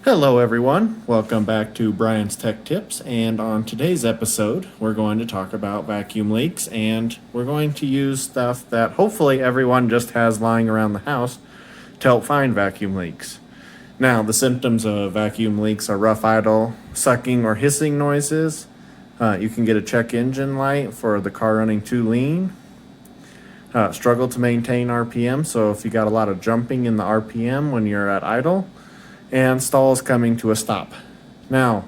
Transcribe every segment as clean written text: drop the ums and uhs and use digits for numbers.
Hello everyone, welcome back to Brian's Tech Tips, and on today's episode we're going to talk about vacuum leaks, and we're going to use stuff that hopefully everyone just has lying around the house to help find vacuum leaks. Now, the symptoms of vacuum leaks are rough idle, sucking or hissing noises. You can get a check engine light for the car running too lean. Struggle to maintain RPM, so if you got a lot of jumping in the RPM when you're at idle, and stalls coming to a stop. Now,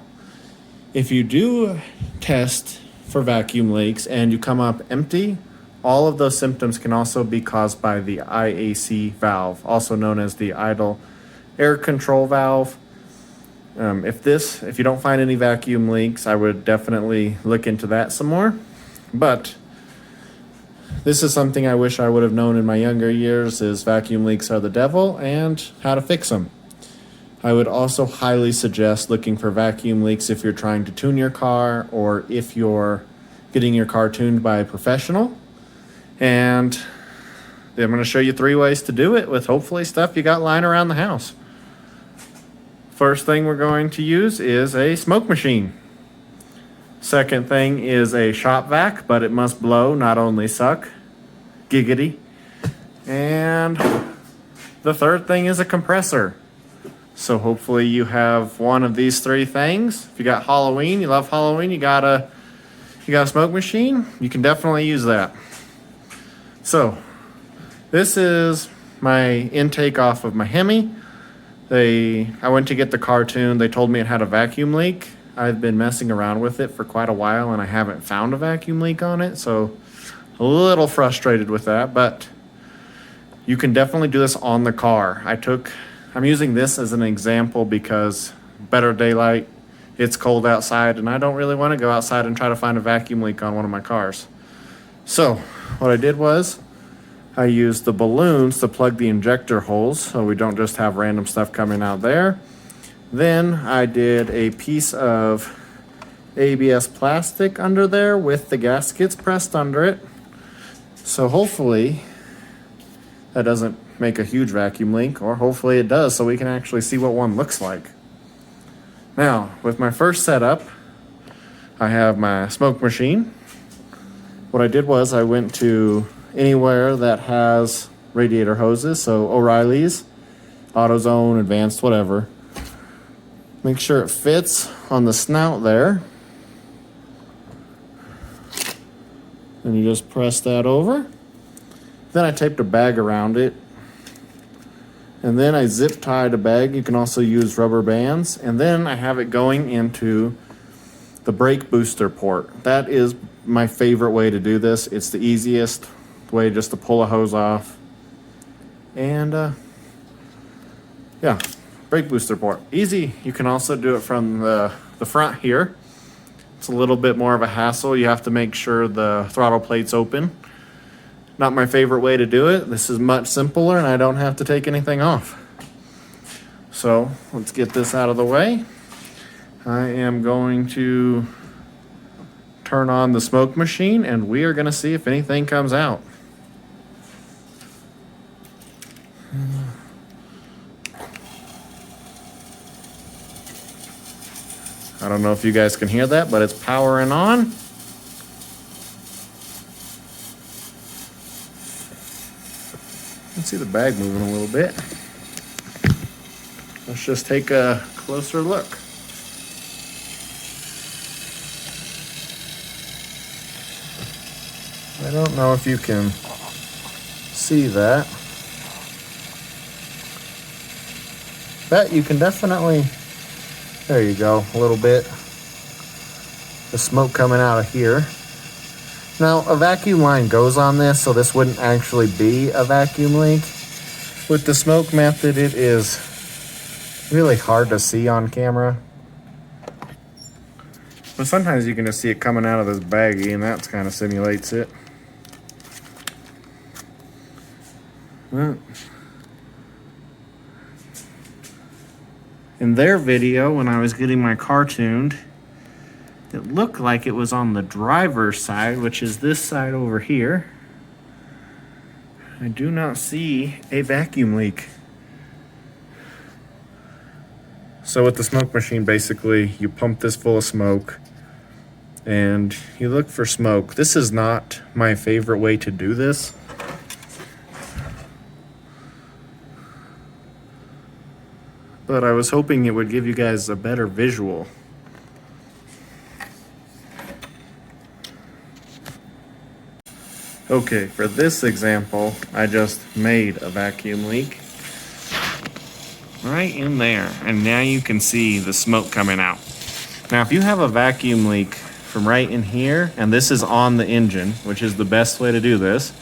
if you do test for vacuum leaks and you come up empty, all of those symptoms can also be caused by the IAC valve, also known as the idle air control valve. If you don't find any vacuum leaks, I would definitely look into that some more. But this is something I wish I would have known in my younger years, is vacuum leaks are the devil and how to fix them. I would also highly suggest looking for vacuum leaks if you're trying to tune your car or if you're getting your car tuned by a professional. And I'm going to show you 3 ways to do it with hopefully stuff you got lying around the house. First thing we're going to use is a smoke machine. Second thing is a shop vac, but it must blow, not only suck. Giggity. And the third thing is a compressor. So hopefully you have one of these 3 things. If you got Halloween, you love Halloween, you got a smoke machine, you can definitely use that. So this is my intake off of my Hemi. I went to get the car tuned. They told me it had a vacuum leak. I've been messing around with it for quite a while and I haven't found a vacuum leak on it, so a little frustrated with that, but you can definitely do this on the car. I'm using this as an example because better daylight, it's cold outside, and I don't really want to go outside and try to find a vacuum leak on one of my cars. So what I did was I used the balloons to plug the injector holes so we don't just have random stuff coming out there. Then I did a piece of ABS plastic under there with the gaskets pressed under it. So hopefully that doesn't make a huge vacuum leak, or hopefully it does so we can actually see what one looks like. Now, with my first setup, I have my smoke machine. What I did was I went to anywhere that has radiator hoses, so O'Reilly's, AutoZone, Advanced, whatever. Make sure it fits on the snout there. And you just press that over. Then I taped a bag around it. And then I zip tied a bag. You can also use rubber bands. And then I have it going into the brake booster port. That is my favorite way to do this. It's the easiest way just to pull a hose off. And yeah, brake booster port. Easy. You can also do it from the front here. It's a little bit more of a hassle. You have to make sure the throttle plate's open. Not my favorite way to do it. This is much simpler and I don't have to take anything off. So let's get this out of the way. I am going to turn on the smoke machine and we are going to see if anything comes out. I don't know if you guys can hear that, but it's powering on. Let's see the bag moving a little bit. Let's just take a closer look. I don't know if you can see that. But you can definitely, there you go, a little bit. The smoke coming out of here. Now, a vacuum line goes on this, so this wouldn't actually be a vacuum leak. With the smoke method, it is really hard to see on camera. But sometimes you can just see it coming out of this baggie, and that kind of simulates it. Well, in their video, when I was getting my car tuned, it looked like it was on the driver's side, which is this side over here. I do not see a vacuum leak. So with the smoke machine, basically you pump this full of smoke and you look for smoke. This is not my favorite way to do this. But I was hoping it would give you guys a better visual. Okay, for this example, I just made a vacuum leak right in there, and now you can see the smoke coming out. Now, if you have a vacuum leak from right in here, and this is on the engine, which is the best way to do this,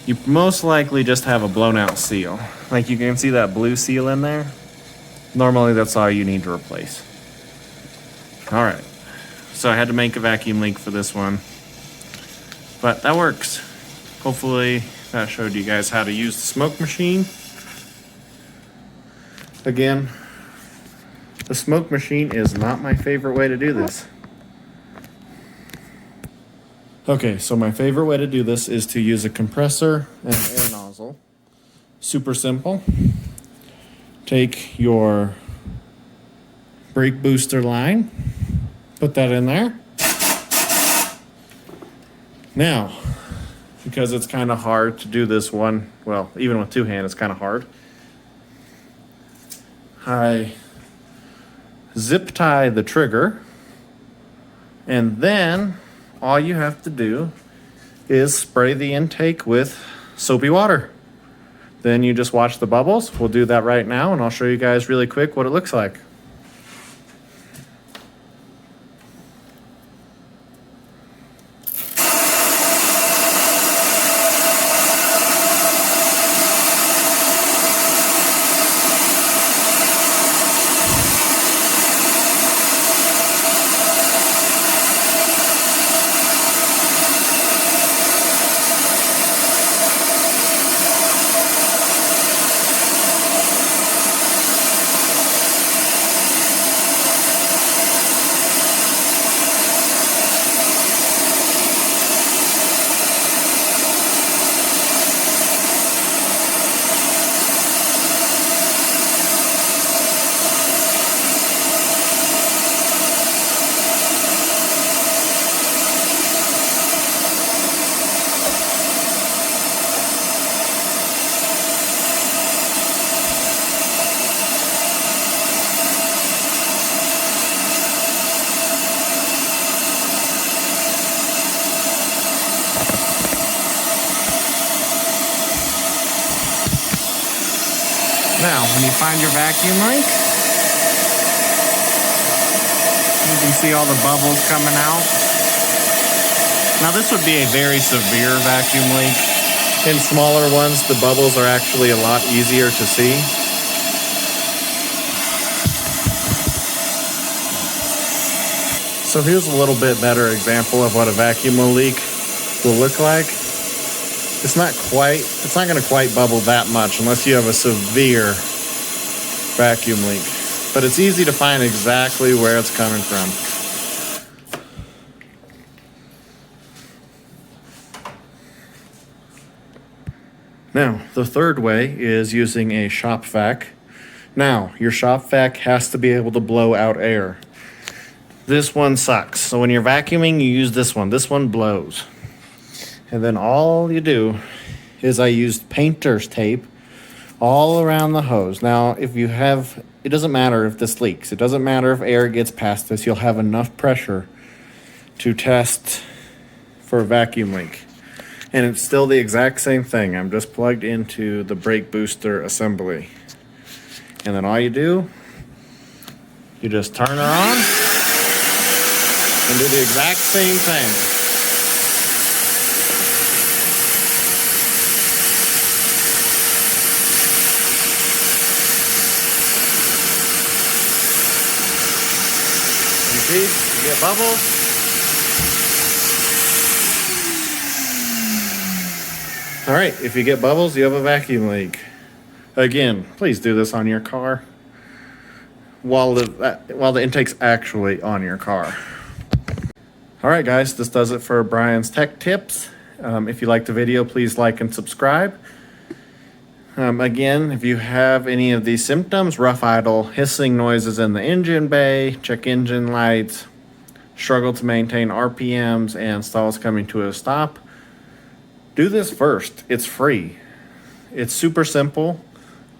you most likely just have a blown out seal. Like you can see that blue seal in there. Normally that's all you need to replace. All right, so I had to make a vacuum leak for this one, but that works. Hopefully that showed you guys how to use the smoke machine. Again, the smoke machine is not my favorite way to do this. Okay, so my favorite way to do this is to use a compressor and an air nozzle. Super simple. Take your brake booster line, put that in there. Now, because it's kind of hard to do this one, well, even with two hands, it's kind of hard. I zip tie the trigger, and then all you have to do is spray the intake with soapy water. Then you just watch the bubbles. We'll do that right now, and I'll show you guys really quick what it looks like. Now, when you find your vacuum leak, you can see all the bubbles coming out. Now, this would be a very severe vacuum leak. In smaller ones, the bubbles are actually a lot easier to see. So here's a little bit better example of what a vacuum leak will look like. It's not going to quite bubble that much unless you have a severe vacuum leak. But it's easy to find exactly where it's coming from. Now, the third way is using a shop vac. Now, your shop vac has to be able to blow out air. This one sucks. So when you're vacuuming, you use this one. This one blows. And then all you do is I used painter's tape all around the hose. Now, if you have, it doesn't matter if this leaks. It doesn't matter if air gets past this. You'll have enough pressure to test for a vacuum leak. And it's still the exact same thing. I'm just plugged into the brake booster assembly. And then all you do, you just turn her on and do the exact same thing. See, you get bubbles. All right, if you get bubbles, you have a vacuum leak. Again, please do this on your car while the intake's actually on your car. All right, guys, this does it for Brian's Tech Tips. If you liked the video, please like and subscribe. Again, if you have any of these symptoms, rough idle, hissing noises in the engine bay, check engine lights, struggle to maintain RPMs, and stalls coming to a stop, do this first. It's free. It's super simple.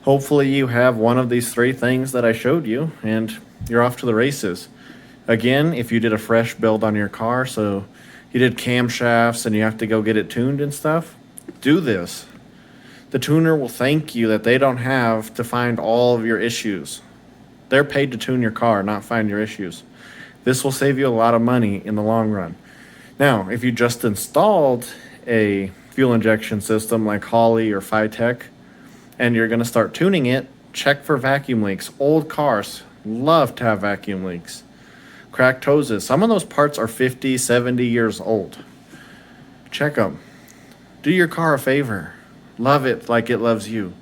Hopefully you have one of these 3 things that I showed you and you're off to the races. Again, if you did a fresh build on your car, so you did camshafts and you have to go get it tuned and stuff, do this. The tuner will thank you that they don't have to find all of your issues. They're paid to tune your car, not find your issues. This will save you a lot of money in the long run. Now, if you just installed a fuel injection system like Holley or Phytech, and you're going to start tuning it, check for vacuum leaks. Old cars love to have vacuum leaks. Cracked hoses. Some of those parts are 50, 70 years old. Check them. Do your car a favor. Love it like it loves you.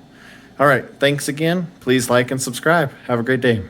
All right, thanks again. Please like and subscribe. Have a great day.